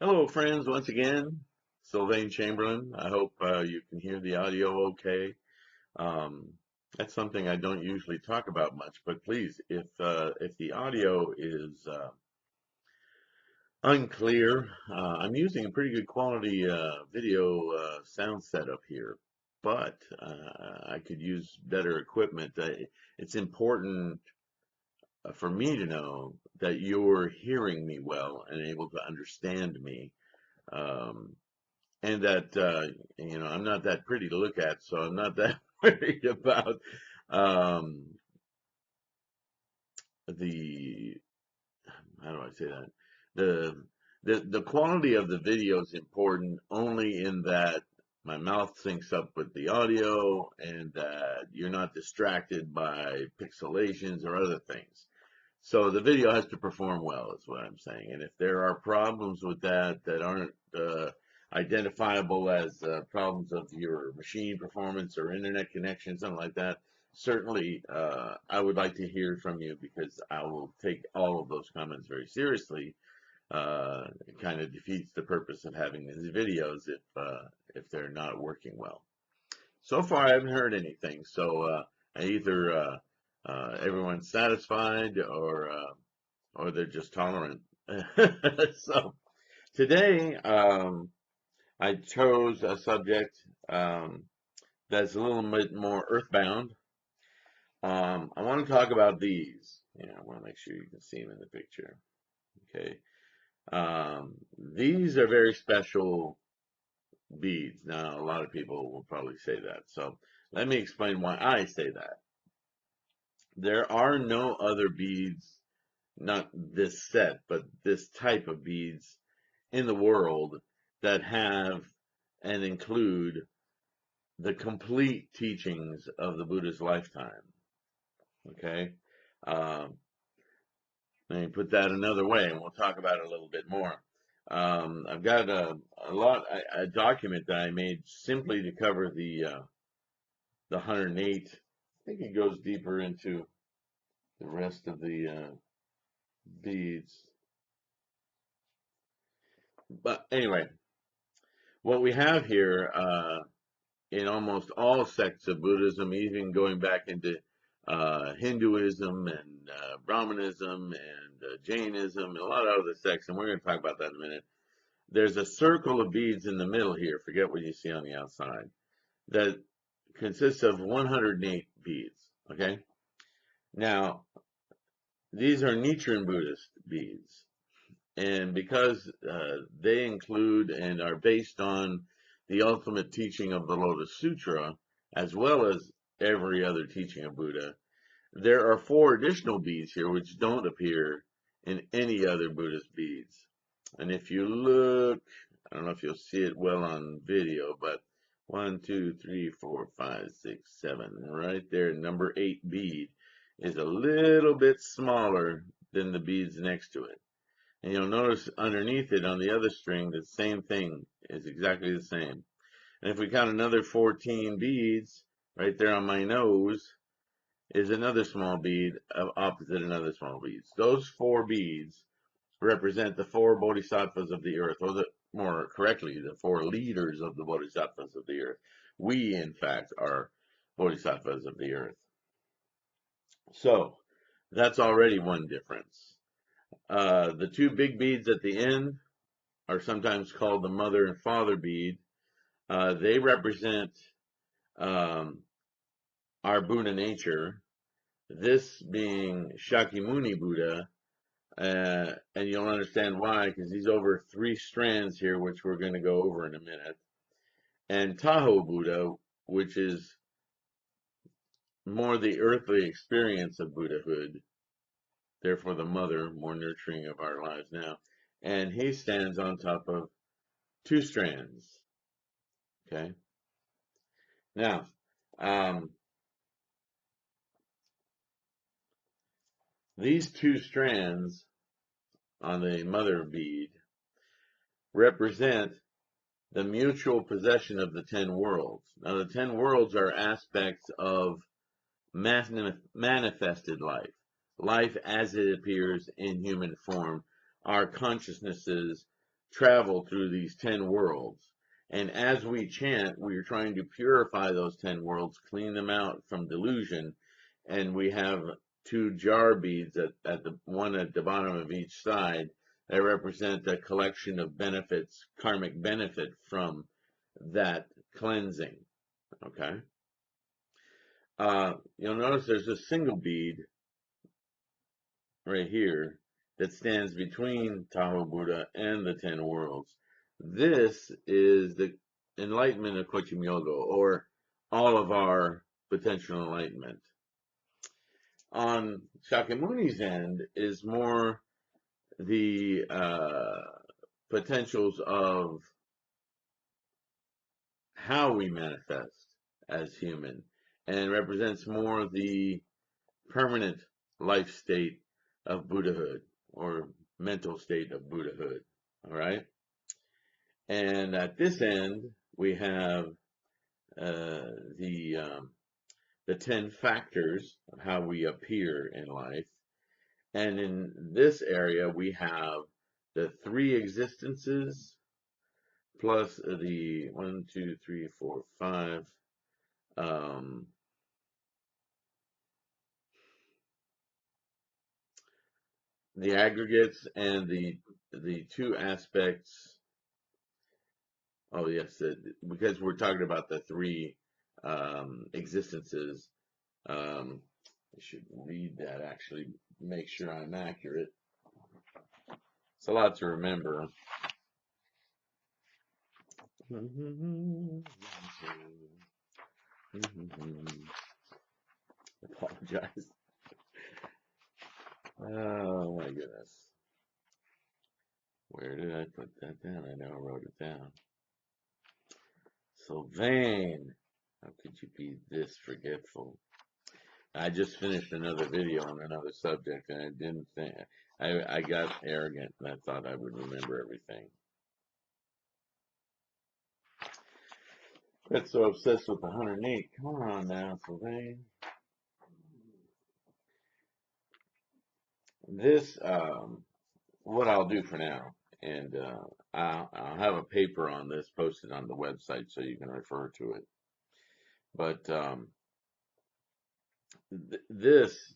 Hello, friends, once again. Sylvain Chamberlain. I hope you can hear the audio okay. Um, that's something I don't usually talk about much, but please, if the audio is unclear, I'm using a pretty good quality video sound setup here, but I could use better equipment. It's important for me to know that you're hearing me well and able to understand me. Um, and that I'm not that pretty to look at, so I'm not that worried about um, the how do I say that the the quality of the video is important only in that my mouth syncs up with the audio and that you're not distracted by pixelations or other things. So the video has to perform well, is what I'm saying. And if there are problems with that that aren't identifiable as problems of your machine performance or internet connection, something like that, certainly I would like to hear from you because I will take all of those comments very seriously. It kind of defeats the purpose of having these videos if they're not working well. So far, I haven't heard anything. So I either everyone's satisfied or they're just tolerant. So today, I chose a subject um, that's a little bit more earthbound. I want to talk about these. Yeah, I want to make sure you can see them in the picture. Okay. These are very special beads. Now, a lot of people will probably say that. So let me explain why I say that. There are no other beads, not this set, but this type of beads in the world that have and include the complete teachings of the Buddha's lifetime. Okay? Um, Let me put that another way, and we'll talk about it a little bit more. I've got a document that I made simply to cover the 108. I think it goes deeper into the rest of the beads. But anyway, what we have here in almost all sects of Buddhism, even going back into Hinduism and Brahmanism and Jainism and a lot of other sects, and we're going to talk about that in a minute. There's a circle of beads in the middle here. Forget what you see on the outside. That consists of 108 beads. Okay. Now, these are Nichiren Buddhist beads. And because they include and are based on the ultimate teaching of the Lotus Sutra, as well as every other teaching of Buddha, there are 4 additional beads here which don't appear in any other Buddhist beads. And if you look, I don't know if you'll see it well on video, but 1, 2, 3, 4, 5, 6, 7, right there, number 8 bead is a little bit smaller than the beads next to it. And you'll notice underneath it on the other string, the same thing is exactly the same. And if we count another 14 beads, right there on my nose, is another small bead opposite another small bead. Those 4 beads represent the 4 bodhisattvas of the earth, or more correctly, the 4 leaders of the bodhisattvas of the earth. We, in fact, are bodhisattvas of the earth. So that's already one difference. The 2 big beads at the end are sometimes called the mother and father bead. They represent um, our Buddha nature, this being Shakyamuni Buddha, and you'll understand why, because he's over 3 strands here, which we're going to go over in a minute, and Tahoe Buddha, which is more the earthly experience of Buddhahood, therefore the mother, more nurturing of our lives now, and he stands on top of 2 strands. Okay. Now, um, these 2 strands on the mother bead represent the mutual possession of the 10 worlds. Now, the 10 worlds are aspects of manifested life, life as it appears in human form, our consciousnesses travel through these 10 worlds. And as we chant, we are trying to purify those 10 worlds, clean them out from delusion. And we have 2 jar beads at the one at the bottom of each side that represent a collection of benefits, karmic benefit from that cleansing. Okay. You'll notice there's a single bead right here that stands between Tahoe Buddha and the 10 worlds. This is the enlightenment of Kochi Myogo, or all of our potential enlightenment. On Shakyamuni's end is more the potentials of how we manifest as human, and represents more the permanent life state of Buddhahood, or mental state of Buddhahood. All right. And at this end, we have the 10 factors of how we appear in life. And in this area, we have the 3 existences plus the 1, 2, 3, 4, 5. The aggregates and the 2 aspects. Oh yes, because we're talking about the 3 existences. I should read that, actually, make sure I'm accurate. It's a lot to remember. Apologize. Oh my goodness. Where did I put that down? I know I wrote it down. So vain. How could you be this forgetful? I just finished another video on another subject, and I didn't think, I got arrogant, and I thought I would remember everything. Got so obsessed with 108. Come on now, Sylvain. This, what I'll do for now, and I'll have a paper on this posted on the website so you can refer to it. But this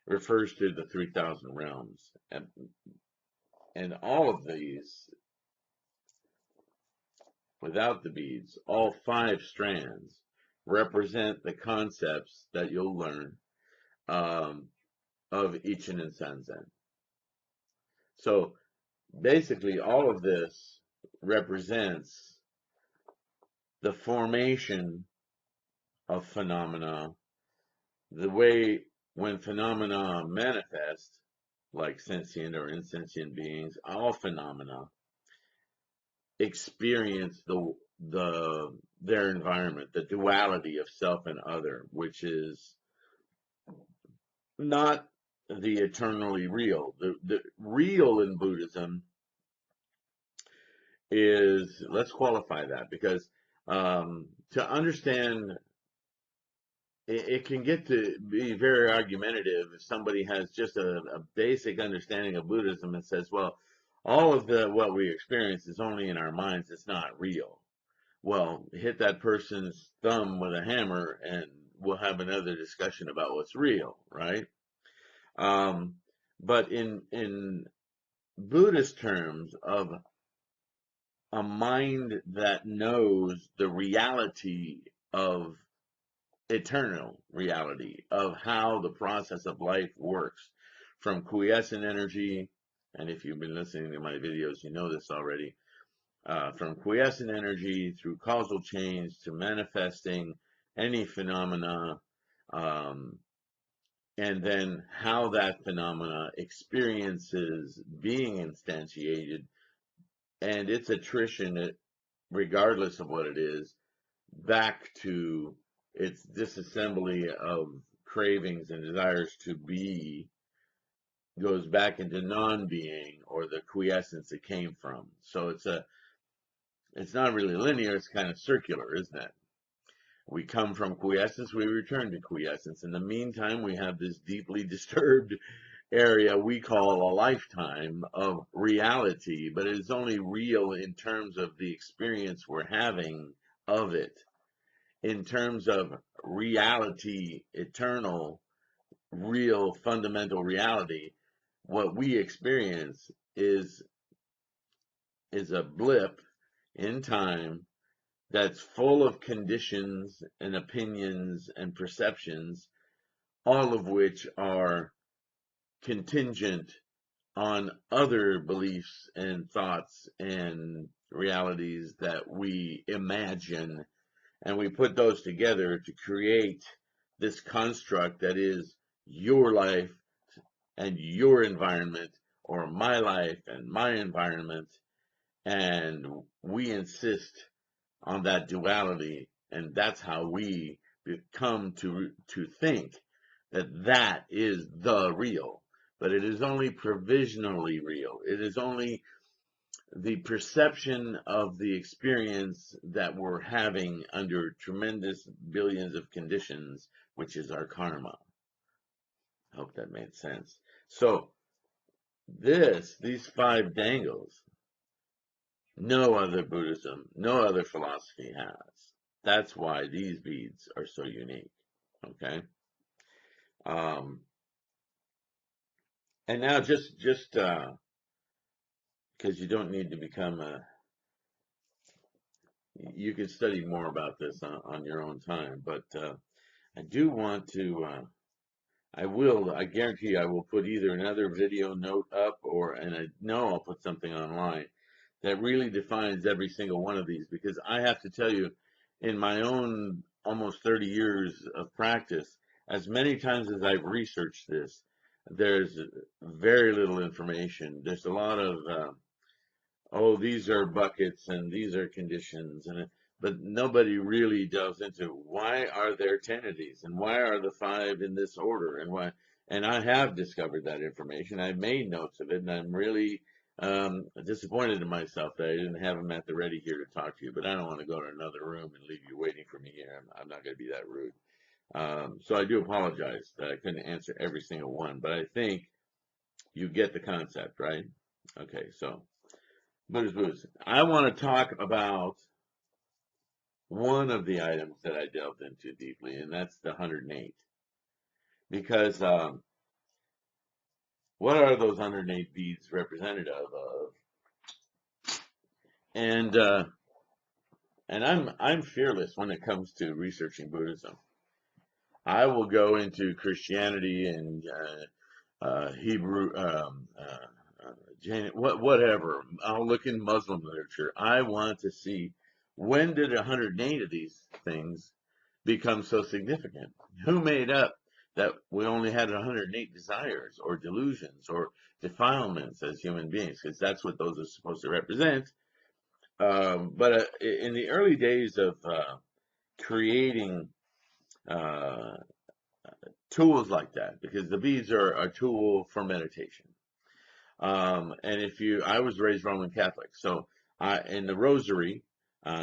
refers to the 3,000 realms, and all of these, without the beads, all 5 strands represent the concepts that you'll learn of Ichinen Sanzen. So basically, all of this represents the formation of phenomena, the way when phenomena manifest, like sentient or insentient beings, all phenomena experience their environment, the duality of self and other, which is not the eternally real. The real in Buddhism is, let's qualify that, because to understand, it can get to be very argumentative if somebody has just a basic understanding of Buddhism and says, well, all of what we experience is only in our minds, it's not real. Well, hit that person's thumb with a hammer and we'll have another discussion about what's real, right? But in Buddhist terms of a mind that knows the reality of eternal reality, of how the process of life works, from quiescent energy, and if you've been listening to my videos, you know this already, from quiescent energy through causal chains to manifesting any phenomena, and then how that phenomena experiences being instantiated and its attrition, regardless of what it is, back to its disassembly of cravings and desires to be, goes back into non-being, or the quiescence it came from. So it's not really linear, it's kind of circular, isn't it? We come from quiescence, we return to quiescence. In the meantime, we have this deeply disturbed area we call a lifetime of reality, but it is only real in terms of the experience we're having of it. In terms of reality, eternal, real, fundamental reality, what we experience is a blip in time that's full of conditions and opinions and perceptions, all of which are contingent on other beliefs and thoughts and realities that we imagine, and we put those together to create this construct that is your life and your environment, or my life and my environment, and we insist on that duality, and that's how we come to think that that is the real. But it is only provisionally real. It is only the perception of the experience that we're having under tremendous billions of conditions, which is our karma. I hope that made sense. So these five dangles, no other Buddhism, no other philosophy has. That's why these beads are so unique. Okay. And now just because you don't need to become you can study more about this on your own time, but I do want to, I guarantee I will put either another video note up, and I know I'll put something online that really defines every single one of these, because I have to tell you, in my own almost 30 years of practice, as many times as I've researched this, there's very little information. There's a lot of, oh, these are buckets and these are conditions, but nobody really delves into why are there 10 of these and why are the 5 in this order, and why. And I have discovered that information. I've made notes of it, and I'm really disappointed in myself that I didn't have them at the ready here to talk to you. But I don't want to go to another room and leave you waiting for me here. I'm not going to be that rude. So I do apologize that I couldn't answer every single one, but I think you get the concept, right? Okay, so Buddhist. I want to talk about one of the items that I delved into deeply, and that's the 108. Because what are those 108 beads representative of? And I'm fearless when it comes to researching Buddhism. I will go into Christianity and Hebrew, whatever. I'll look in Muslim literature. I want to see, when did 108 of these things become so significant? Who made up that we only had 108 desires or delusions or defilements as human beings? Because that's what those are supposed to represent. But in the early days of creating tools like that, because the beads are a tool for meditation. And I was raised Roman Catholic, so in the Rosary,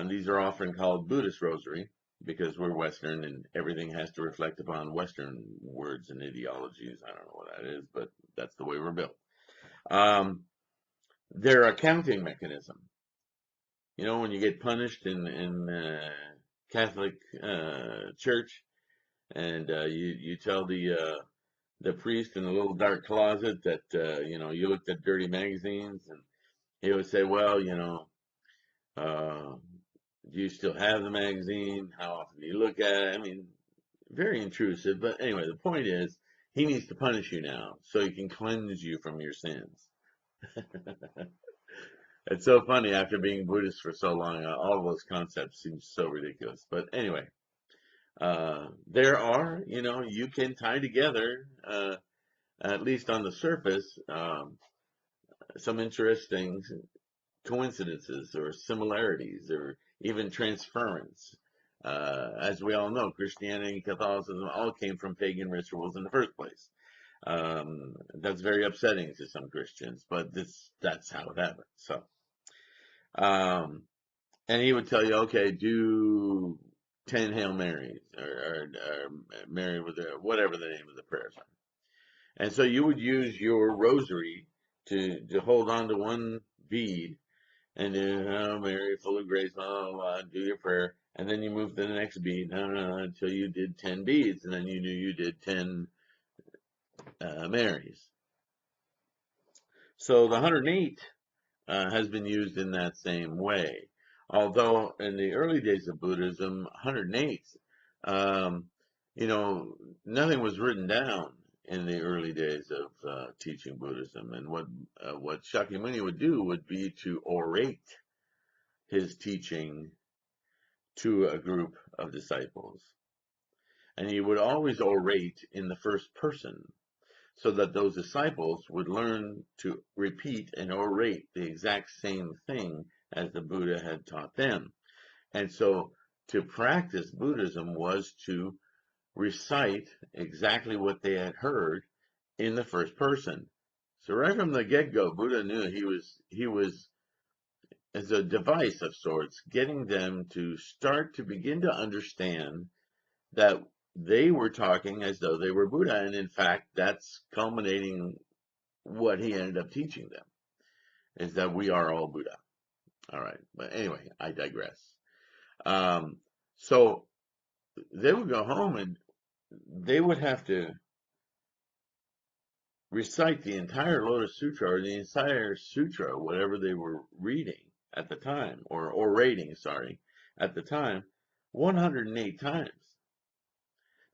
these are often called Buddhist Rosary because we're Western and everything has to reflect upon Western words and ideologies. I don't know what that is, but that's the way we're built. They're a counting mechanism. You know, when you get punished in Catholic Church, and you tell the priest in the little dark closet that you looked at dirty magazines, and he would say, well, do you still have the magazine? How often do you look at it? I mean, very intrusive. But anyway, the point is, he needs to punish you now so he can cleanse you from your sins. It's so funny, after being Buddhist for so long, all of those concepts seem so ridiculous. But anyway, there are, you can tie together, at least on the surface, some interesting coincidences or similarities or even transference. As we all know, Christianity and Catholicism all came from pagan rituals in the first place. That's very upsetting to some Christians, but that's how it happened. So, and he would tell you, okay, do 10 Hail Marys or Mary with whatever the name of the prayers are. And so you would use your rosary to hold on to one bead and then, oh, Mary, full of grace, blah, blah, blah, do your prayer. And then you move to the next bead, until you did 10 beads. And then you knew you did 10 Marys. So the 108 has been used in that same way. Although in the early days of Buddhism, 108, um, nothing was written down in the early days of teaching Buddhism. And what Shakyamuni would do would be to orate his teaching to a group of disciples. And he would always orate in the first person, so that those disciples would learn to repeat and orate the exact same thing as the Buddha had taught them. And so to practice Buddhism was to recite exactly what they had heard in the first person. So right from the get-go, Buddha knew he was as a device of sorts, getting them to start to begin to understand that they were talking as though they were Buddha. And in fact, that's culminating what he ended up teaching them, is that we are all Buddha. All right. But anyway, I digress. So they would go home and they would have to recite the entire Lotus Sutra, or the entire sutra, whatever they were reading at the time, or orating, sorry, at the time, 108 times.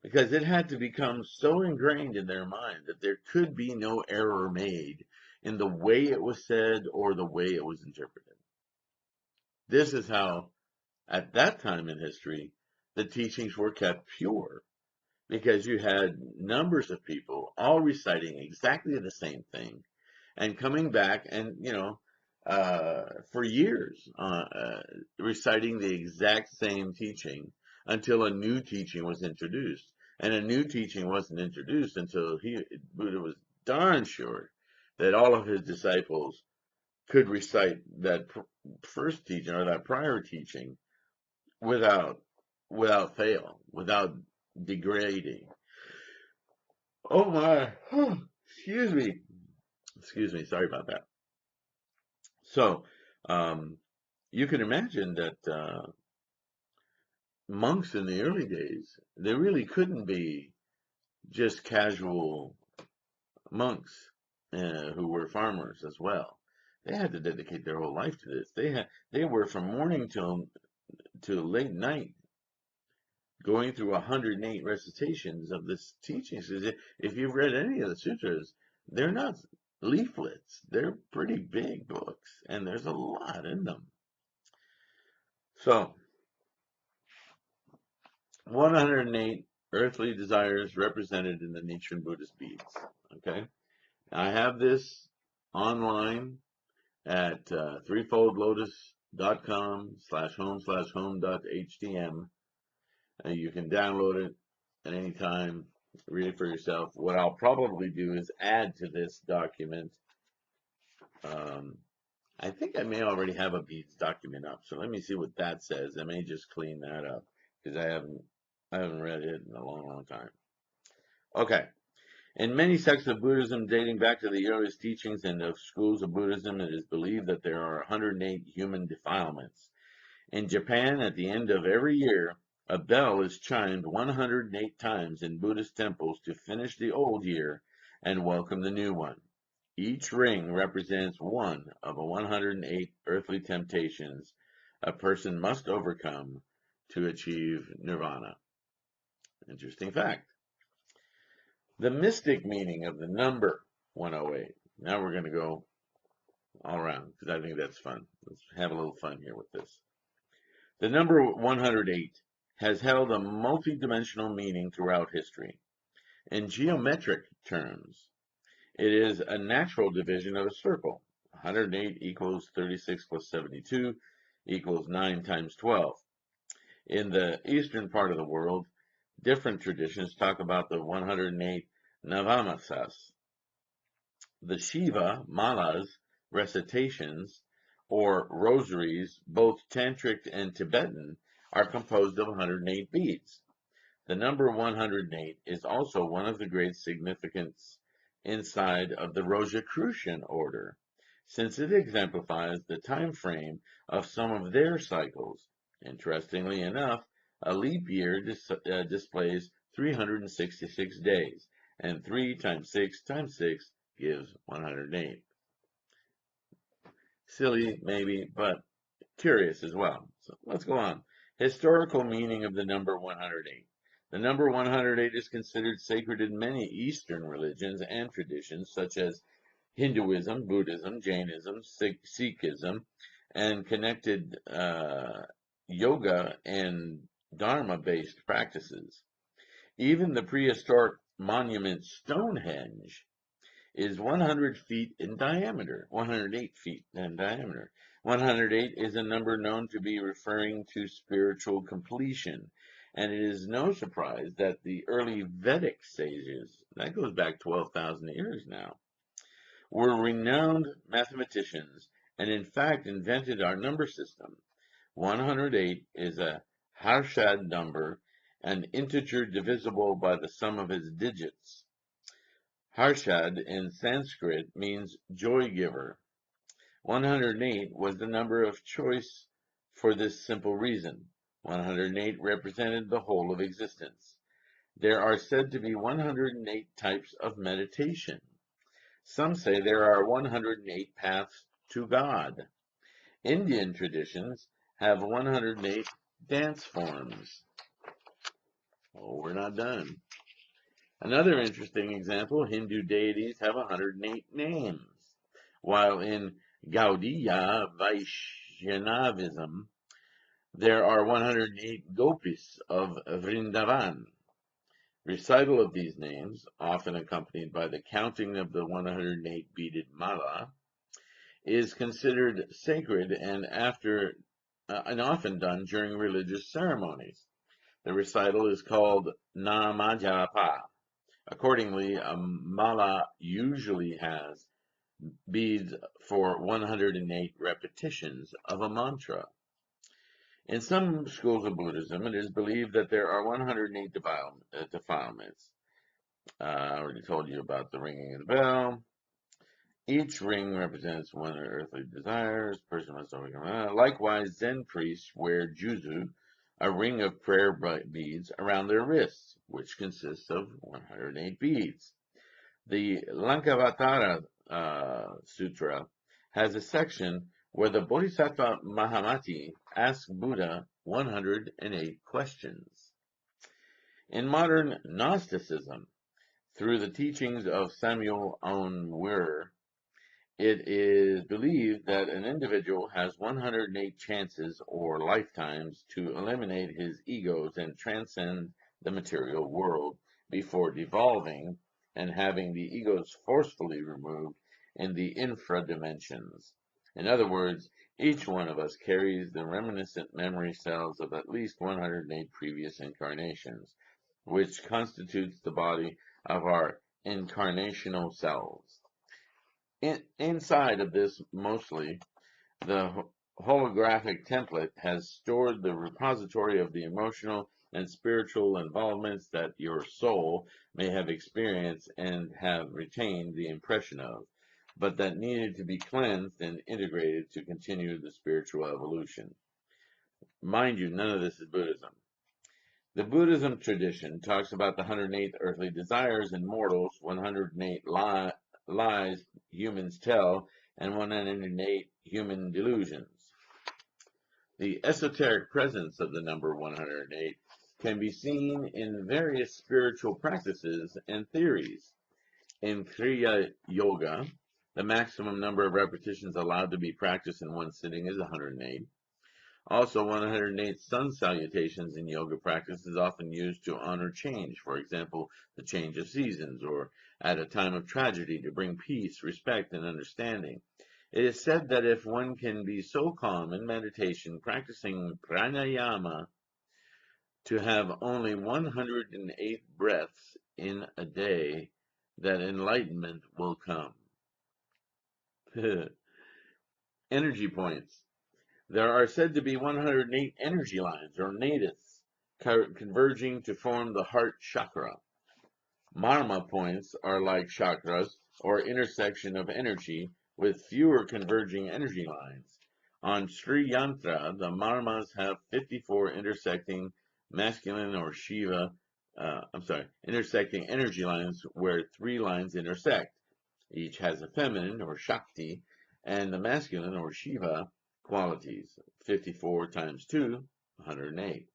Because it had to become so ingrained in their mind that there could be no error made in the way it was said or the way it was interpreted. This is how, at that time in history, the teachings were kept pure, because you had numbers of people all reciting exactly the same thing and coming back and, for years, reciting the exact same teaching until a new teaching was introduced. And a new teaching wasn't introduced until Buddha was darn sure that all of his disciples could recite that first teaching, or that prior teaching, without fail, without degrading. Oh my, excuse me, sorry about that. So, you can imagine that monks in the early days, they really couldn't be just casual monks who were farmers as well. They had to dedicate their whole life to this. They were from morning till late night going through 108 recitations of this teaching. So if you've read any of the sutras, they're not leaflets. They're pretty big books, and there's a lot in them. So, 108 earthly desires represented in the Nichiren Buddhist beads. Okay, I have this online at threefoldlotus.com/home/home.htm. You can download it at any time, read it for yourself. What I'll probably do is add to this document. I think I may already have a beads document up, so let me see what that says. I may just clean that up because I haven't read it in a long, long time. Okay. In many sects of Buddhism dating back to the earliest teachings and of schools of Buddhism, it is believed that there are 108 human defilements. In Japan, at the end of every year, a bell is chimed 108 times in Buddhist temples to finish the old year and welcome the new one. Each ring represents one of 108 earthly temptations a person must overcome to achieve nirvana. Interesting fact. The mystic meaning of the number 108. Now we're going to go all around because I think that's fun. Let's have a little fun here with this. The number 108 has held a multi-dimensional meaning throughout history. In geometric terms, it is a natural division of a circle. 108 equals 36 plus 72 equals 9 times 12. In the eastern part of the world, different traditions talk about the 108 Navamasas. The Shiva malas, recitations, or rosaries, both tantric and Tibetan, are composed of 108 beads. The number 108 is also one of the great significance inside of the Rosicrucian order, since it exemplifies the time frame of some of their cycles. Interestingly enough, a leap year displays 366 days, and 3 times 6 times 6 gives 108. Silly, maybe, but curious as well. So let's go on. Historical meaning of the number 108. The number 108 is considered sacred in many Eastern religions and traditions, such as Hinduism, Buddhism, Jainism, Sikhism, and connected yoga and Dharma-based practices. Even the prehistoric monument Stonehenge is 100 feet in diameter, 108 feet in diameter. 108 is a number known to be referring to spiritual completion, and it is no surprise that the early Vedic sages, that goes back 12,000 years now, were renowned mathematicians and in fact invented our number system. 108 is a Harshad number, an integer divisible by the sum of its digits. Harshad in Sanskrit means joy giver. 108 was the number of choice for this simple reason. 108 represented the whole of existence. There are said to be 108 types of meditation. Some say there are 108 paths to God. Indian traditions have 108 dance forms. Oh, we're not done. Another interesting example, Hindu deities have 108 names, while in Gaudiya Vaishnavism, there are 108 gopis of Vrindavan. Recital of these names, often accompanied by the counting of the 108 beaded mala, is considered sacred and often done during religious ceremonies. The recital is called Namajapa. Accordingly, a mala usually has beads for 108 repetitions of a mantra. In some schools of Buddhism, it is believed that there are 108 defilements. I already told you about the ringing of the bell. Each ring represents one of the earthly desires. Person must overcome. Likewise, Zen priests wear juzu, a ring of prayer beads, around their wrists, which consists of 108 beads. The Lankavatara Sutra has a section where the Bodhisattva Mahamati asks Buddha 108 questions. In modern Gnosticism, through the teachings of Samuel Aun Weir, it is believed that an individual has 108 chances or lifetimes to eliminate his egos and transcend the material world before devolving and having the egos forcefully removed in the infra-dimensions. In other words, each one of us carries the reminiscent memory cells of at least 108 previous incarnations, which constitutes the body of our incarnational selves. Inside of this, mostly, the holographic template has stored the repository of the emotional and spiritual involvements that your soul may have experienced and have retained the impression of, but that needed to be cleansed and integrated to continue the spiritual evolution. Mind you, none of this is Buddhism. The Buddhism tradition talks about the 108 earthly desires in mortals, 108 lies humans tell, and 108 human delusions. The esoteric presence of the number 108 can be seen in various spiritual practices and theories. In Kriya Yoga, the maximum number of repetitions allowed to be practiced in one sitting is 108. Also, 108 sun salutations in yoga practice is often used to honor change, for example, the change of seasons, or at a time of tragedy to bring peace, respect, and understanding. It is said that if one can be so calm in meditation, practicing pranayama, to have only 108 breaths in a day, that enlightenment will come. Energy points. There are said to be 108 energy lines, or nadis, converging to form the heart chakra. Marma points are like chakras, or intersection of energy, with fewer converging energy lines. On Sri Yantra, the Marmas have 54 intersecting masculine or intersecting energy lines where 3 lines intersect. Each has a feminine or Shakti and the masculine or Shiva qualities. 54 times 2, 108.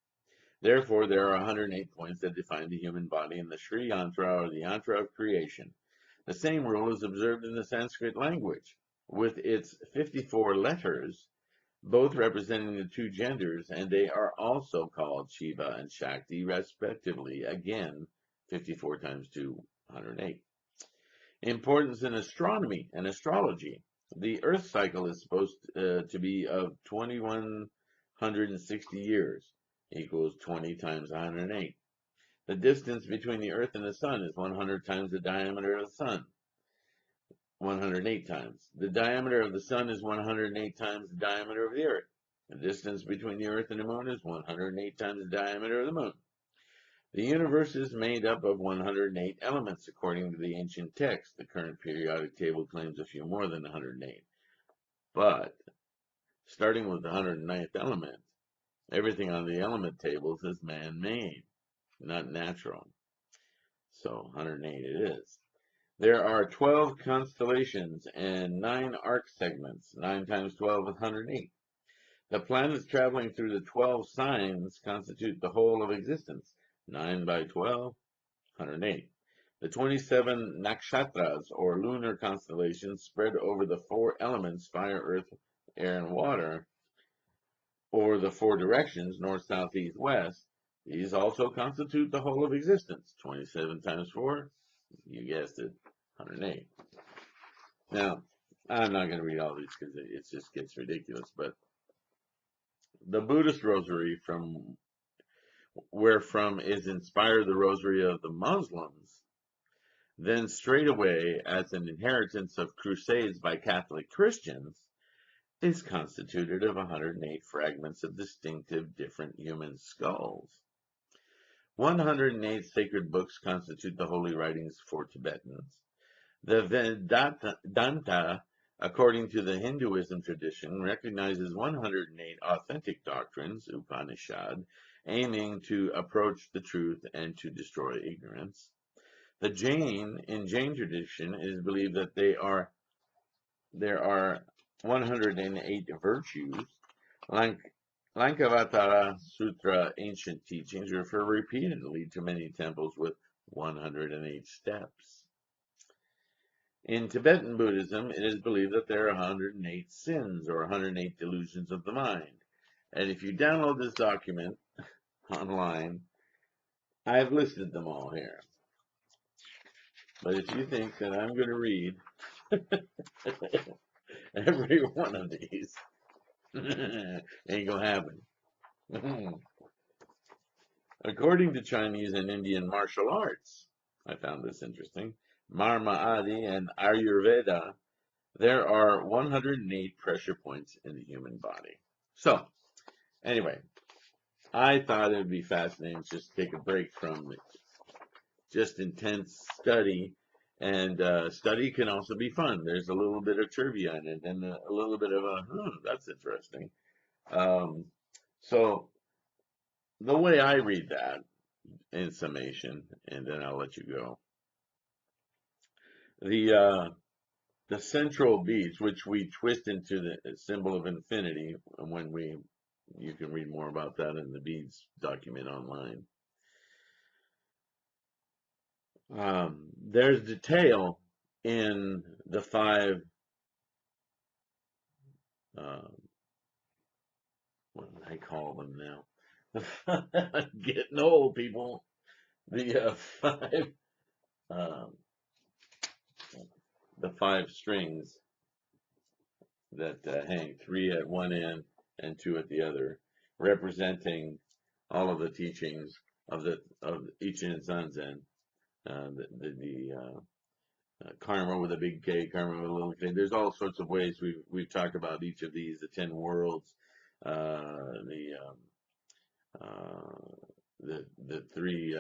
Therefore, there are 108 points that define the human body in the Sri Yantra, or the Yantra of creation. The same rule is observed in the Sanskrit language, with its 54 letters, both representing the 2 genders, and they are also called Shiva and Shakti, respectively. Again, 54 times 2, 108. Importance in astronomy and astrology. The Earth cycle is supposed to be of 2160 years, equals 20 times 108. The distance between the Earth and the Sun is 100 times the diameter of the Sun, 108 times. The diameter of the Sun is 108 times the diameter of the Earth. The distance between the Earth and the Moon is 108 times the diameter of the Moon. The universe is made up of 108 elements, according to the ancient text. The current periodic table claims a few more than 108. But, starting with the 109th element, everything on the element tables is man-made, not natural. So, 108 it is. There are 12 constellations and 9 arc segments. 9 times 12 is 108. The planets traveling through the 12 signs constitute the whole of existence. 9 by 12, 108. The 27 nakshatras, or lunar constellations, spread over the 4 elements, fire, earth, air, and water, or the 4 directions, north, south, east, west. These also constitute the whole of existence. 27 times 4, you guessed it, 108. Now, I'm not going to read all these because it just gets ridiculous, but the Buddhist Rosary, wherefrom is inspired the Rosary of the Muslims, then straightway, as an inheritance of crusades by Catholic Christians, is constituted of 108 fragments of distinctive different human skulls. 108 sacred books constitute the holy writings for Tibetans. The Vedanta, according to the Hinduism tradition, recognizes 108 authentic doctrines, Upanishad, aiming to approach the truth and to destroy ignorance. In Jain tradition, it is believed that there are 108 virtues. Lankavatara Sutra ancient teachings refer repeatedly to many temples with 108 steps. In Tibetan Buddhism, it is believed that there are 108 sins, or 108 delusions of the mind. And if you download this document online, I've listed them all here. But if you think that I'm going to read every one of these, ain't going to happen. According to Chinese and Indian martial arts, I found this interesting, Marma Adi and Ayurveda, there are 108 pressure points in the human body. So, anyway, I thought it would be fascinating just to take a break from just intense study. And study can also be fun. There's a little bit of trivia in it and a little bit of that's interesting. So the way I read that in summation, and then I'll let you go. The central beads, which we twist into the symbol of infinity, and you can read more about that in the beads document online. There's detail in the 5, what do I call them now? Getting old, people. The 5 strings that hang, 3 at one end and 2 at the other, representing all of the teachings of Ichiren Zanzen. Karma with a big K, karma with a little K. There's all sorts of ways we've talked about each of these, the 10 worlds, the 3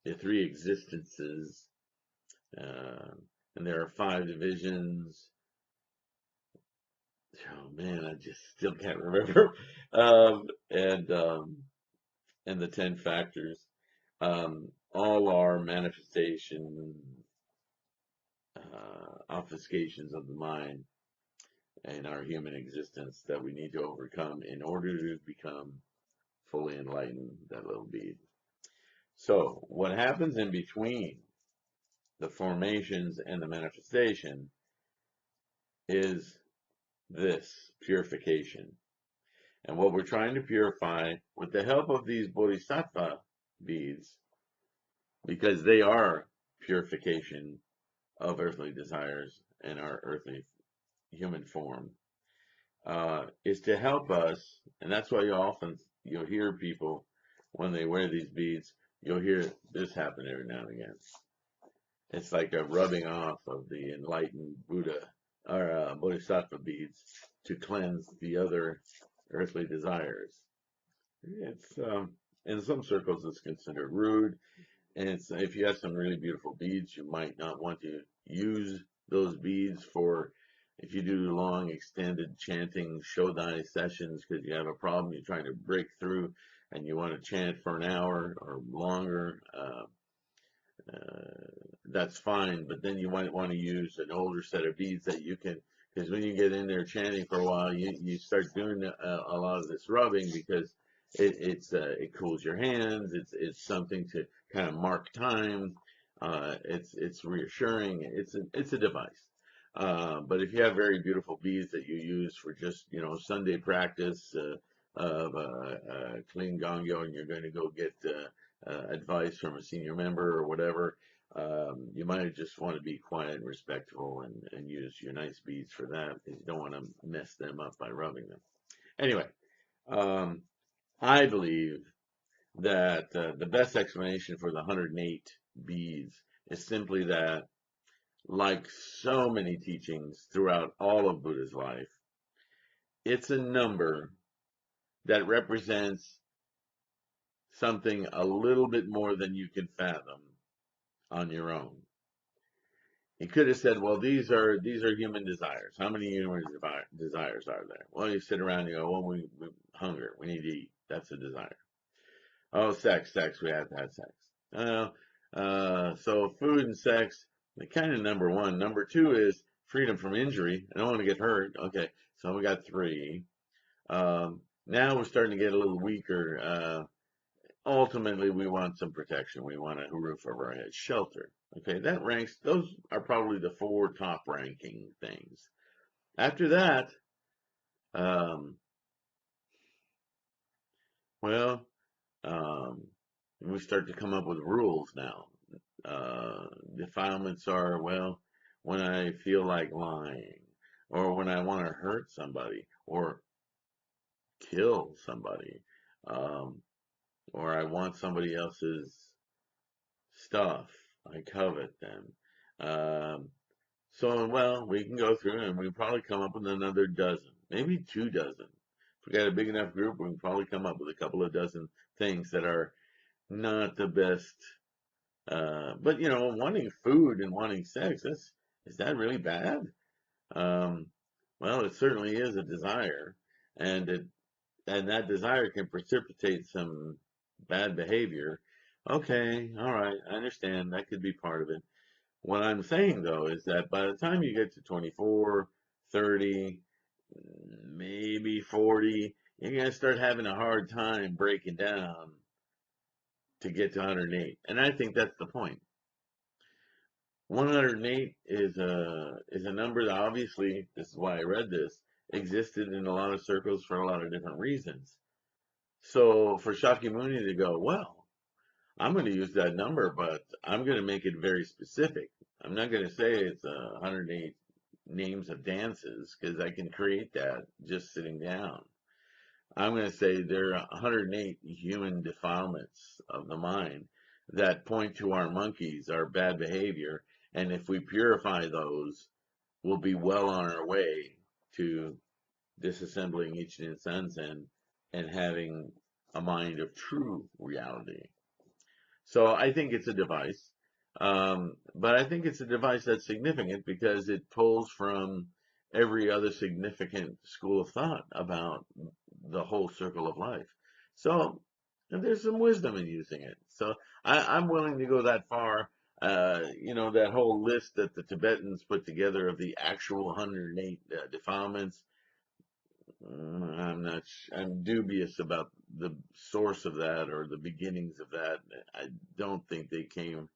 the three existences, and there are 5 divisions. Oh man, I just still can't remember. And the 10 factors, all are manifestation, obfuscations of the mind and our human existence that we need to overcome in order to become fully enlightened, that little bead. So what happens in between the formations and the manifestation is this purification. And what we're trying to purify with the help of these bodhisattva beads, because they are purification of earthly desires and our earthly human form, is to help us. And that's why you'll hear people when they wear these beads, you'll hear this happen every now and again. It's like a rubbing off of the enlightened Buddha or bodhisattva beads to cleanse the other earthly desires. It's in some circles it's considered rude, and if you have some really beautiful beads, you might not want to use those beads for if you do long extended chanting shodai sessions because you have a problem you're trying to break through and you want to chant for an hour or longer. That's fine, but then you might want to use an older set of beads that you can, because when you get in there chanting for a while, you start doing a lot of this rubbing because it cools your hands. It's something to kind of mark time. It's reassuring. It's a device. But if you have very beautiful beads that you use for just Sunday practice of clean gongyo, and you're going to go get advice from a senior member or whatever, you might just want to be quiet and respectful and use your nice beads for that because you don't want to mess them up by rubbing them. Anyway, I believe that the best explanation for the 108 beads is simply that, like so many teachings throughout all of Buddha's life, it's a number that represents something a little bit more than you can fathom on your own. He could have said, well, these are human desires. How many human desires are there? Well, you sit around and you go, well, we hunger, we need to eat. That's a desire. Oh, sex, we have to have sex. So food and sex, they're kind of number one. Number two is freedom from injury. I don't want to get hurt. Okay, so we got 3. Now we're starting to get a little weaker. Ultimately, we want some protection. We want a roof over our head, shelter. Okay, that ranks, those are probably the 4 top ranking things. After that, well, we start to come up with rules now. Defilements are, well, when I feel like lying, or when I want to hurt somebody, or kill somebody, or I want somebody else's stuff, I covet them. So, well, we can go through and we probably come up with another dozen, maybe 2 dozen. If we got a big enough group, we can probably come up with a couple of dozen things that are not the best. But wanting food and wanting sex, is that really bad? Well, it certainly is a desire, and that desire can precipitate some bad behavior. Okay, all right, I understand that could be part of it. What I'm saying, though, is that by the time you get to 24, 30, maybe 40, you're going to start having a hard time breaking down to get to 108. And I think that's the point. 108 is a number that obviously, this is why I read this, existed in a lot of circles for a lot of different reasons. So for Shakyamuni to go, well, I'm going to use that number, but I'm going to make it very specific. I'm not going to say it's 108 names of dances because I can create that just sitting down. I'm going to say there are 108 human defilements of the mind that point to our monkeys, our bad behavior, and if we purify those, we'll be well on our way to disassembling Nichiren Sanzen and having a mind of true reality. So I think it's a device. But I think it's a device that's significant because it pulls from every other significant school of thought about the whole circle of life. So and there's some wisdom in using it. So I'm willing to go that far. That whole list that the Tibetans put together of the actual 108 defilements. I'm dubious about the source of that or the beginnings of that. I don't think they came.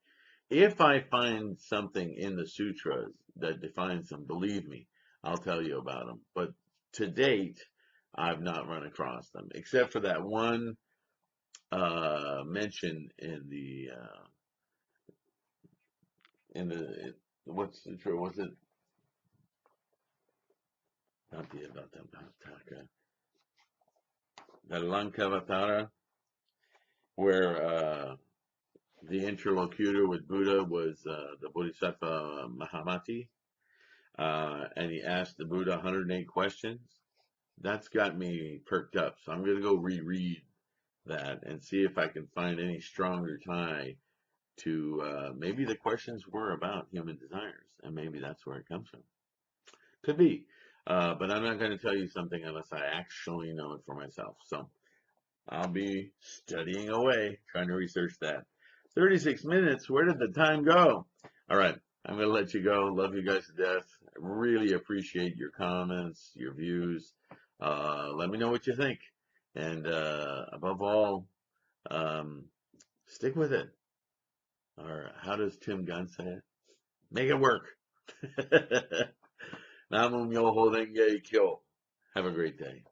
If I find something in the sutras that defines them, believe me, I'll tell you about them. But to date, I've not run across them, except for that one mention in the what's the truth? Was it not the Lankavatara, where the interlocutor with Buddha was the Bodhisattva Mahamati, and he asked the Buddha 108 questions. That's got me perked up. So I'm going to go reread that and see if I can find any stronger tie to maybe the questions were about human desires, and maybe that's where it comes from. Could be. But I'm not going to tell you something unless I actually know it for myself. So I'll be studying away, trying to research that. 36 minutes. Where did the time go? All right. I'm going to let you go. Love you guys to death. I really appreciate your comments, your views. Let me know what you think. And above all, stick with it. Or how does Tim Gunn say it? Make it work. Namum Myoho Renge Kyo. Have a great day.